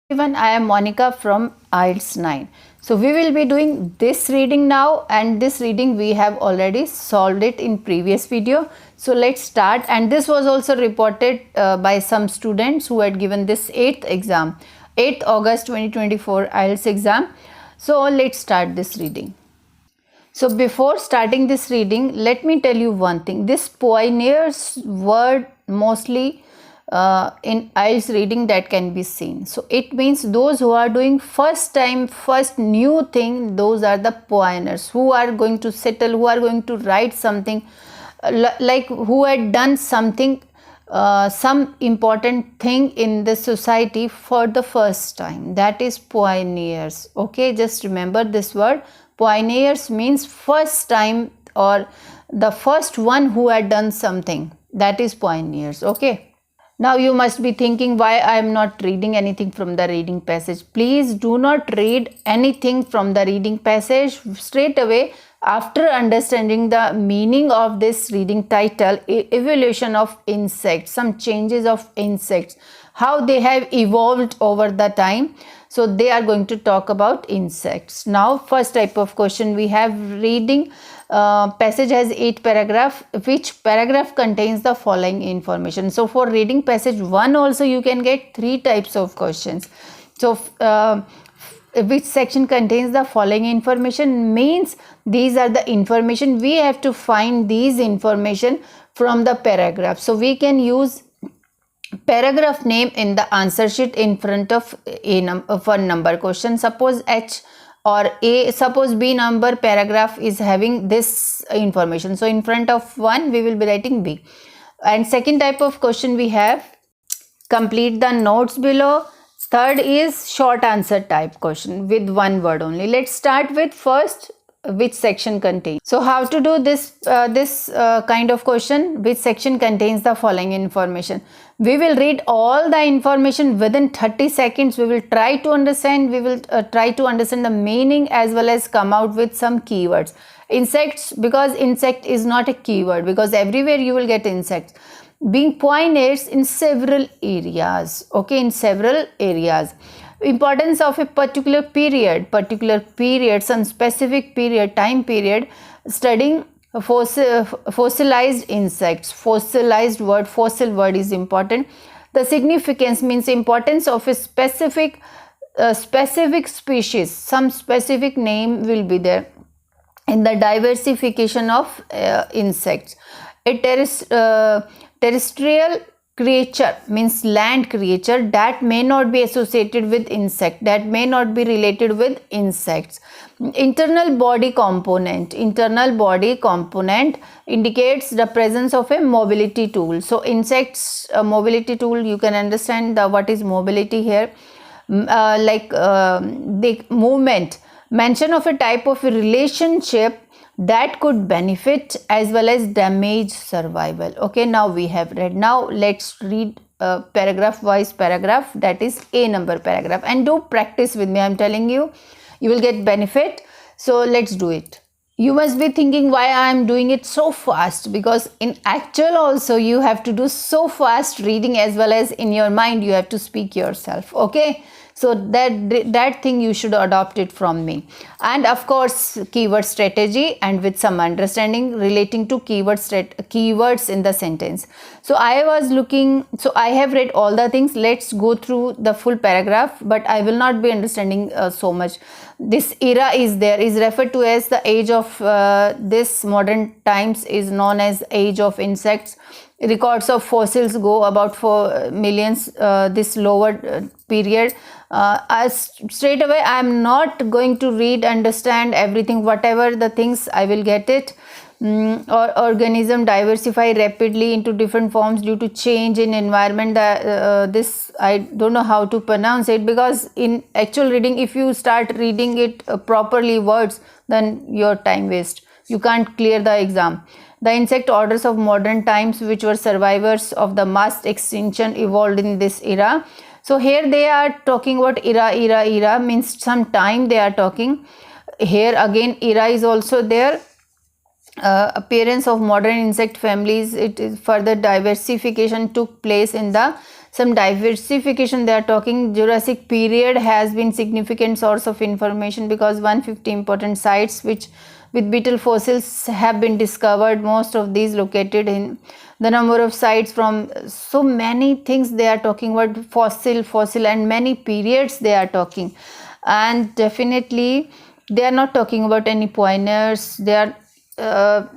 Everyone, I am Monica from IELTS 9. So we will be doing this reading now, and this reading we have already solved it in previous video. So let's start, and this was also reported by some students who had given this 8th exam, 8th August 2024 IELTS exam. So let's start this reading. So before starting this reading, let me tell you one thing. This pioneers word mostly in IELTS reading that can be seen. So it means those who are doing first time, first new thing, those are the pioneers who are going to settle, who are going to write something, like who had done something, some important thing in the society for the first time. That is pioneers. Okay, just remember this word. Pioneers means first time or the first one who had done something. That is pioneers. Okay. Now you must be thinking why I am not reading anything from the reading passage. Please do not read anything from the reading passage straight away after understanding the meaning of this reading title, evolution of insects, some changes of insects, how they have evolved over the time. So they are going to talk about insects. Now first type of question we have, reading passage has 8 paragraph. Which paragraph contains the following information? So for reading passage 1 also you can get 3 types of questions. So which section contains the following information means these are the information, we have to find these information from the paragraph. So we can use paragraph name in the answer sheet in front of for number question. Suppose H or A, suppose B number paragraph is having this information. So in front of 1 we will be writing B. And second type of question we have, complete the notes below. Third is short answer type question with 1 word only. Let's start with first, which section contains. So how to do this kind of question? Which section contains the following information? We will read all the information within 30 seconds. We will try to understand. We will try to understand the meaning as well as come out with some keywords. Insects, because insect is not a keyword, because everywhere you will get insects. Being pioneers in several areas. Okay, in several areas. Importance of a particular period, some specific period, time period, studying fossilized insects. Fossilized word, fossil word is important. The significance means importance of a specific species, some specific name will be there in the diversification of insects. A terrestrial creature means land creature that may not be associated with insect, that may not be related with insects. Internal body component indicates the presence of a mobility tool. So insects mobility tool, you can understand what is mobility here, the movement. Mention of a type of a relationship that could benefit as well as damage survival. Okay, now we have read. Now let's read paragraph wise paragraph, that is A number paragraph, and do practice with me. I'm telling you, you will get benefit. So let's do it. You must be thinking why I am doing it so fast, because in actual also you have to do so fast reading as well as in your mind you have to speak yourself. Okay, so that thing you should adopt it from me. And of course keyword strategy, and with some understanding relating to keywords in the sentence. So I was looking, so I have read all the things. Let's go through the full paragraph, but I will not be understanding so much. This era is there, is referred to as the age of this modern times, is known as age of insects. Records of fossils go about 4 millions this lower period. Straight away I am not going to read, understand everything, whatever the things I will get it. Or organism diversify rapidly into different forms due to change in environment. This I don't know how to pronounce it, because in actual reading if you start reading it properly words, then your time waste, you can't clear the exam. The insect orders of modern times, which were survivors of the mass extinction, evolved in this era. So here they are talking about era means some time they are talking. Here again era is also there. Appearance of modern insect families, it is further diversification took place in the some diversification they are talking. Jurassic period has been significant source of information because 150 important sites which with beetle fossils have been discovered, most of these located in the number of sites from so many things they are talking about, fossil and many periods they are talking. And definitely they are not talking about any pioneers. They are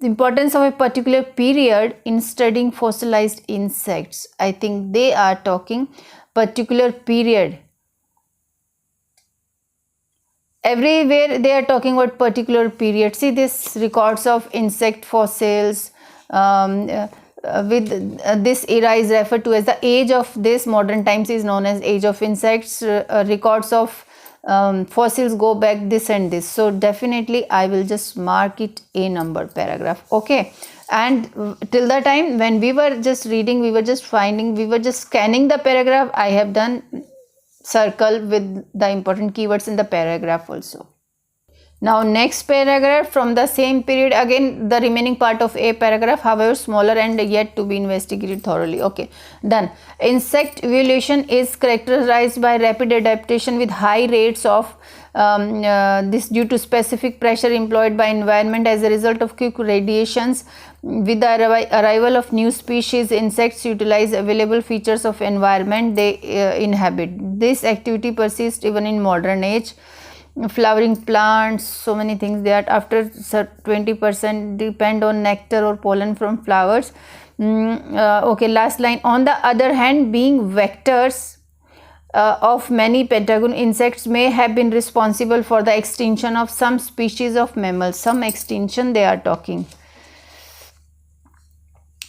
importance of a particular period in studying fossilized insects. I think they are talking particular period. Everywhere they are talking about particular period. See this records of insect fossils with this era is referred to as the age of this. Modern times is known as age of insects. Records of fossils go back this and this. So definitely I will just mark it a number paragraph. Okay, and till the time when we were just reading, we were just scanning the paragraph. I have done circle with the important keywords in the paragraph also. Now next paragraph from the same period, again the remaining part of a paragraph, however smaller and yet to be investigated thoroughly. Okay, done. Insect evolution is characterized by rapid adaptation with high rates of this due to specific pressure employed by environment as a result of quick radiations. With the arrival of new species, insects utilize available features of environment they inhabit. This activity persists even in modern age. Flowering plants, so many things that after 20% depend on nectar or pollen from flowers. Okay, last line. On the other hand, being vectors of many pentagon insects may have been responsible for the extinction of some species of mammals. Some extinction they are talking.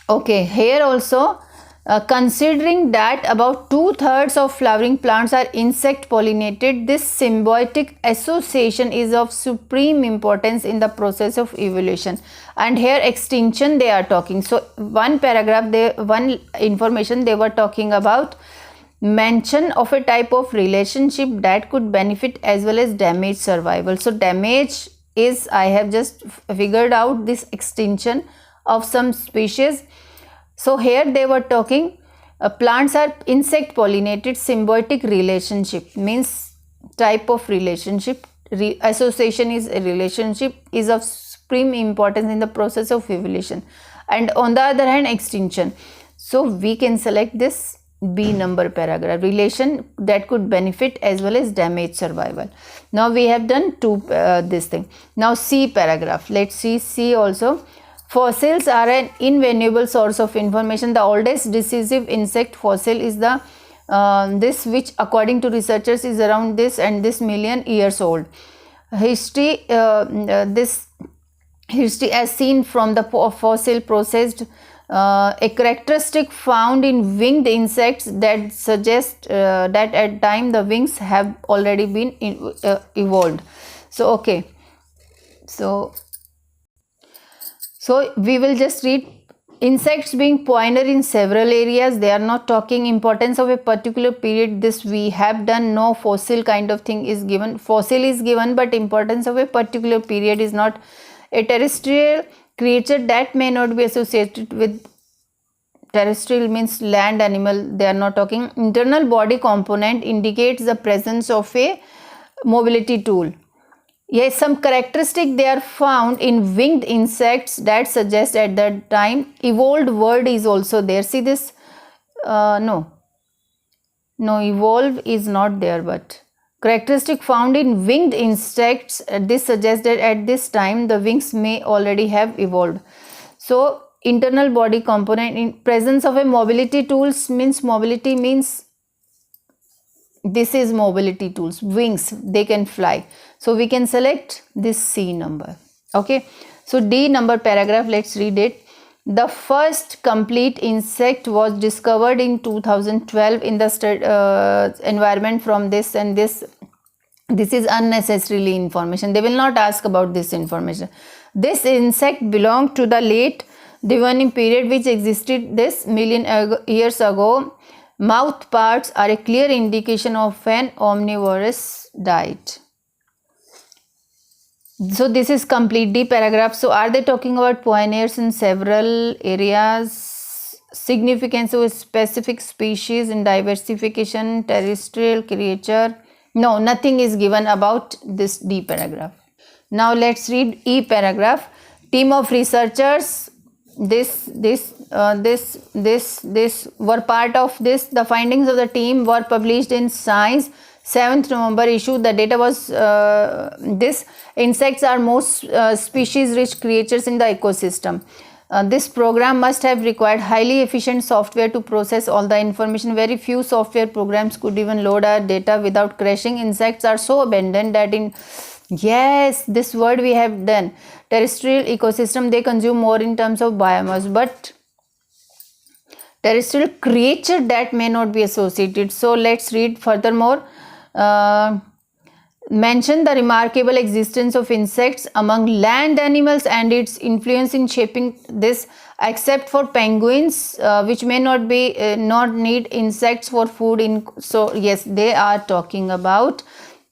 Okay, here also considering that about 2/3 of flowering plants are insect pollinated, this symbiotic association is of supreme importance in the process of evolution. And here extinction they are talking. So one paragraph, one information they were talking about mention of a type of relationship that could benefit as well as damage survival. So damage is, I have just figured out this extinction of some species. So here they were talking plants are insect pollinated. Symbiotic relationship means type of relationship. Association is a relationship is of supreme importance in the process of evolution. And on the other hand, extinction. So we can select this B number paragraph, relation that could benefit as well as damage survival. Now we have done this thing. Now C paragraph. Let's see C also. Fossils are an invaluable source of information. The oldest decisive insect fossil is the this which according to researchers is around this and this million years old. History this history as seen from the fossil processed a characteristic found in winged insects that suggest that at time the wings have already been evolved. So okay, so we will just read insects being pioneer in several areas. They are not talking importance of a particular period. This we have done. No fossil kind of thing is given. Fossil is given, but importance of a particular period is not. A terrestrial creature that may not be associated with terrestrial means land animal. They are not talking. Internal body component indicates the presence of a mobility tool. Yes, some characteristic they are found in winged insects that suggest at that time evolved word is also there. See this, no, evolve is not there, but characteristic found in winged insects, this suggests that at this time the wings may already have evolved. So internal body component in presence of a mobility tools means mobility means this is mobility tools, wings, they can fly. So we can select this C number. Okay, so D number paragraph, let's read it. The first complete insect was discovered in 2012 in the environment from this and this. This is unnecessarily information. They will not ask about this information. This insect belonged to the late Devonian period which existed this million years ago. Mouth parts are a clear indication of an omnivorous diet. So this is complete D paragraph. So are they talking about pioneers in several areas? significance of a specific species in diversification, terrestrial creature. No, nothing is given about this D paragraph. Now let's read E paragraph. Team of researchers, this were part of this. The findings of the team were published in Science 7th November issue. The data was this: insects are most species rich creatures in the ecosystem. This program must have required highly efficient software to process all the information. Very few software programs could even load our data without crashing. Insects are so abundant that in, yes, this word we have done, terrestrial ecosystem, they consume more in terms of biomass, but terrestrial creature that may not be associated. So let's read furthermore. Mention the remarkable existence of insects among land animals and its influence in shaping this, except for penguins, which may not need insects for food. So yes, they are talking about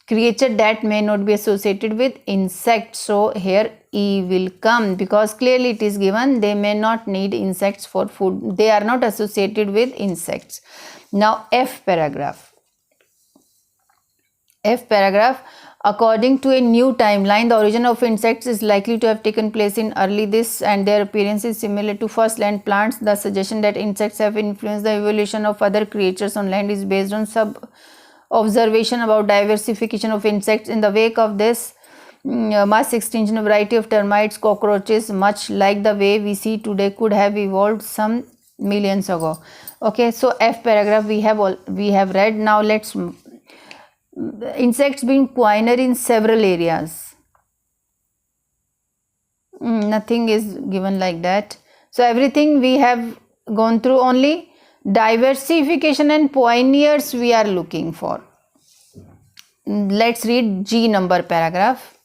creature that may not be associated with insects. So here E will come, because clearly it is given they may not need insects for food. They are not associated with insects. Now F paragraph. F paragraph. According to a new timeline, the origin of insects is likely to have taken place in early this, and their appearance is similar to first land plants. The suggestion that insects have influenced the evolution of other creatures on land is based on observation about diversification of insects. In the wake of this mass extinction, a variety of termites, cockroaches, much like the way we see today, could have evolved some millions ago. Okay, so F paragraph we have read. Now let's insects being pioneer in several areas. Nothing is given like that. So everything we have gone through, only diversification and pioneers we are looking for. Let's read G number paragraph.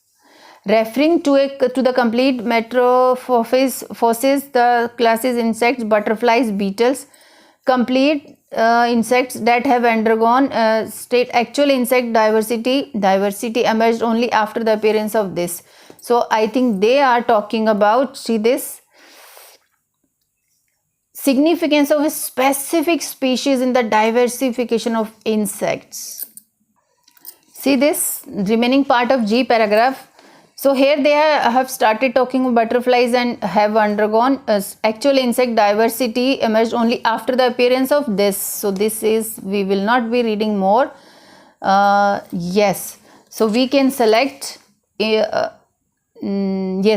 Referring to the complete metamorphosis, the classes insects, butterflies, beetles, complete insects that have undergone state actual insect diversity emerged only after the appearance of this. So I think they are talking about, see this, significance of a specific species in the diversification of insects. See this remaining part of G paragraph. So here they have started talking about butterflies and have undergone actual insect diversity emerged only after the appearance of this. So this is, we will not be reading more. Yes, so we can select yes,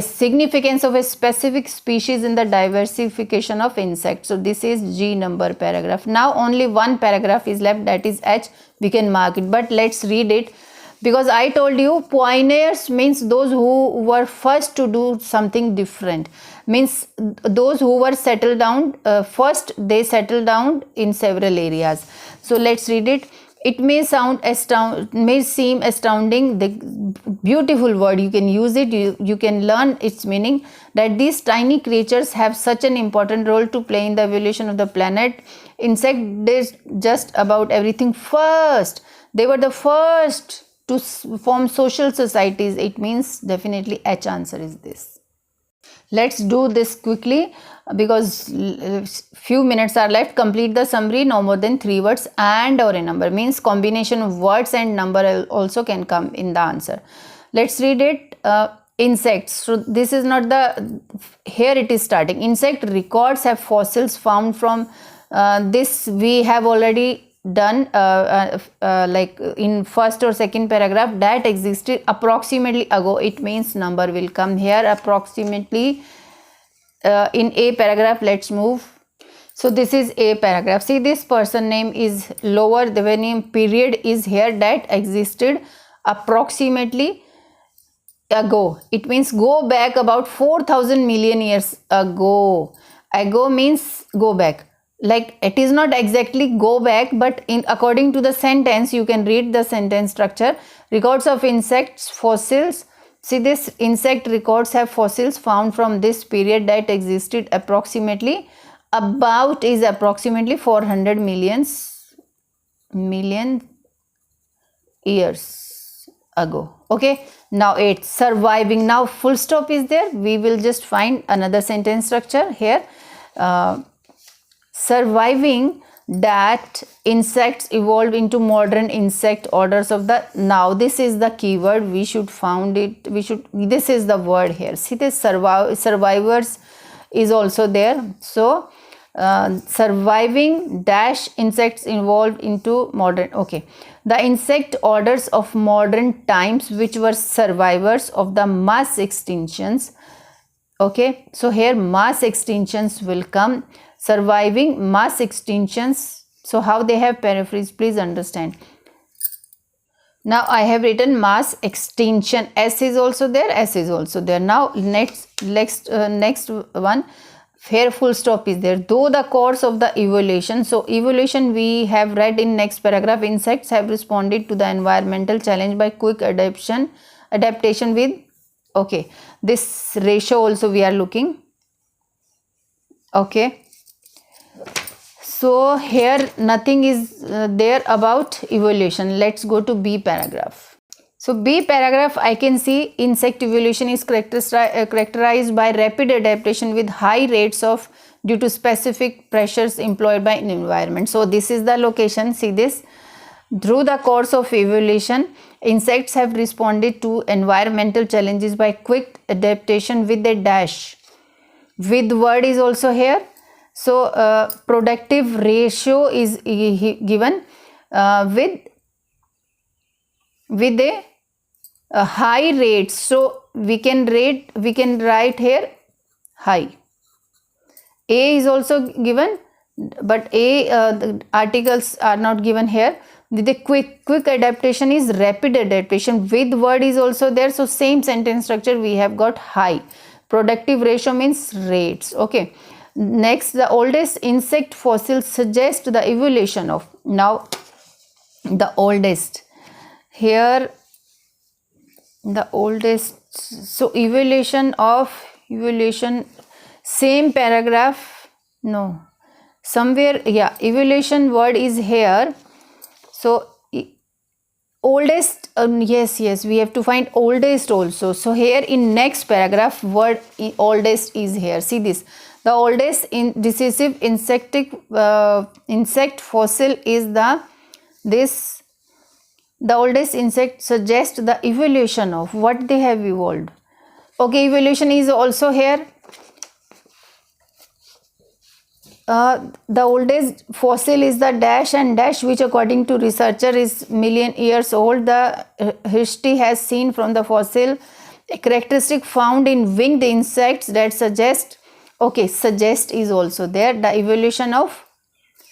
significance of a specific species in the diversification of insects. So this is G number paragraph. Now only one paragraph is left, that is H. We can mark it, but let's read it. Because I told you pioneers means those who were first to do something different, means those who were settled down first, they settled down in several areas. So let's read it. It may seem astounding, the beautiful word, you can use it, you can learn its meaning, that these tiny creatures have such an important role to play in the evolution of the planet. Insect did just about everything first. They were the first to form social societies. It means definitely H answer is this. Let's do this quickly because few minutes are left. Complete the summary, no more than 3 words and or a number, means combination of words and number also can come in the answer. Let's read it. Insects. So this is not the, here it is starting. Insect records have fossils found from this we have already done like in first or second paragraph, that existed approximately ago. It means number will come here approximately. In A paragraph, let's move. So this is A paragraph. See, this person name is lower, the name period is here, that existed approximately ago. It means go back about 4,000 million years ago. Ago means go back. Like it is not exactly go back, but in according to the sentence you can read the sentence structure. Records of insects, fossils. See, this insect records have fossils found from this period that existed approximately, about is approximately 400 million years ago. Okay, now it's surviving. Now full stop is there. We will just find another sentence structure here. surviving that insects evolved into modern insect orders of the. Now this is the keyword, we should found it, this is the word here. See, this survivors is also there. So surviving dash insects evolved into modern. Okay, the insect orders of modern times which were survivors of the mass extinctions. Okay, so here mass extinctions will come, surviving mass extinctions. So how they have paraphrased, please understand. Now I have written mass extinction, S is also there, S is also there. Now next one, here full stop is there. Though the course of the evolution, so evolution we have read in next paragraph, insects have responded to the environmental challenge by quick adaptation with, okay, this ratio also we are looking. Okay, so here nothing is there about evolution. Let's go to B paragraph. So B paragraph, I can see insect evolution is characterized by rapid adaptation with high rates of due to specific pressures employed by an environment. So this is the location, see this. Through the course of evolution, insects have responded to environmental challenges by quick adaptation with a dash. With word is also here. So productive ratio is given with a high rate. So we can write here high. A is also given, but the articles are not given here. The quick adaptation is rapid adaptation. With word is also there. So same sentence structure we have got high. Productive ratio means rates. Okay. Next, the oldest insect fossils suggest the evolution of. Now the oldest here, the oldest. So evolution, same paragraph, no, somewhere, yeah, evolution word is here. So oldest, yes, we have to find oldest also. So here in next paragraph, word oldest is here. See this, the oldest decisive insect fossil is the oldest insect suggests the evolution of what they have evolved. Okay, evolution is also here. The oldest fossil is the dash and dash, which according to researcher is million years old. The history has seen from the fossil a characteristic found in winged insects that suggest, okay, suggest is also there, the evolution of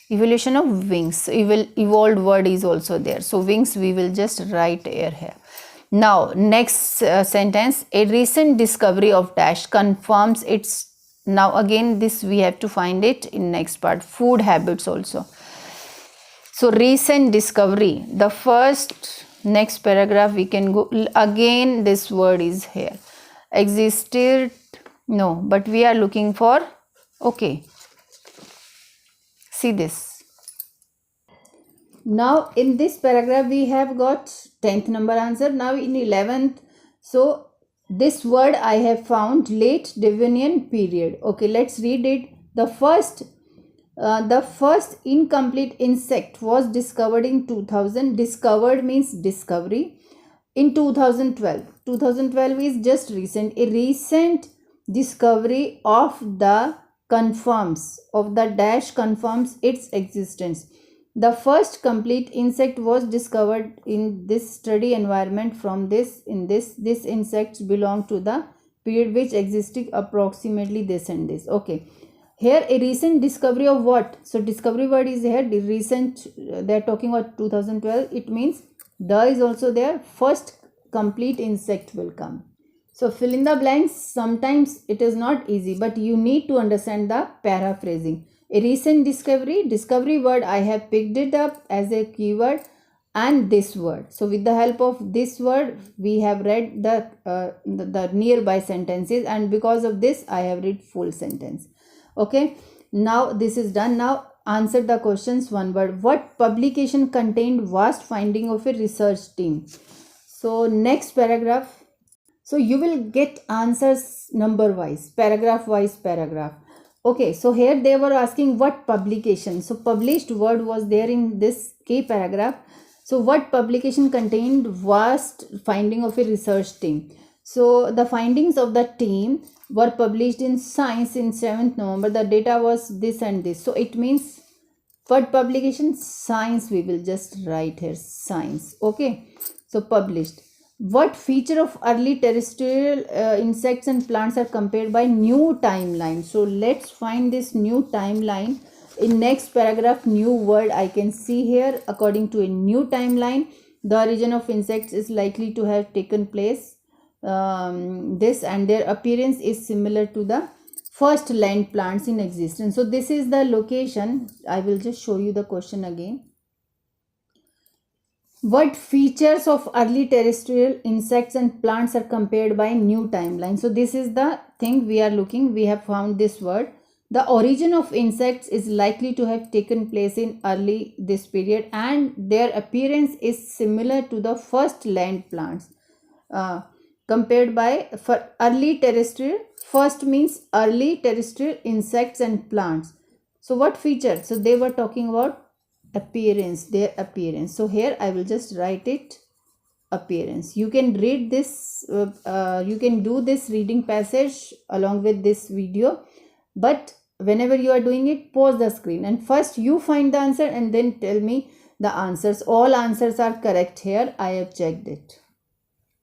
wings. Evolved word is also there. So wings we will just write here. Now next sentence, a recent discovery of dash confirms its. Now again this we have to find it in next part, food habits also. So recent discovery, the first next paragraph we can go again, this word is here. Existed, no, but we are looking for, okay, see this. Now in this paragraph we have got 10th number answer. Now in 11th, so this word I have found, late Devonian period. Okay, let's read it. The first incomplete insect was discovered in 2000. Discovered means discovery. In 2012. 2012 is just recent. A recent discovery of the dash confirms its existence. The first complete insect was discovered in this study environment. From this insects belong to the period which existed approximately this and this. Okay, here a recent discovery of what? So discovery word is here. The recent, they are talking about 2012. It means the is also there. First complete insect will come. So fill in the blanks. Sometimes it is not easy, but you need to understand the paraphrasing. A recent discovery word, I have picked it up as a keyword, and this word. So with the help of this word, we have read the nearby sentences, and because of this, I have read full sentence. Okay, now this is done. Now answer the questions one word. What publication contained vast finding of a research team? So next paragraph. So you will get answers number wise, paragraph wise paragraph. Okay, so here they were asking what publication. So published word was there in this key paragraph. So what publication contained vast finding of a research team. So the findings of the team were published in Science in 7th November. The data was this and this. So it means what publication? Science. We will just write here Science. Okay, so published. What feature of early terrestrial insects and plants are compared by new timeline? So let's find this new timeline. In next paragraph, new word I can see here. According to a new timeline, the origin of insects is likely to have taken place this, and their appearance is similar to the first land plants in existence. So this is the location. I will just show you the question again. What features of early terrestrial insects and plants are compared by new timeline? So this is the thing we are looking. We have found this word. The origin of insects is likely to have taken place in early this period, and their appearance is similar to the first land plants. Compared by for early terrestrial, first means early terrestrial insects and plants. So what feature? So they were talking about appearance, their appearance. So here I will just write it, appearance. You can read this, you can do this reading passage along with this video, but whenever you are doing it, pause the screen and first you find the answer and then tell me the answers. All answers are correct here. I have checked it.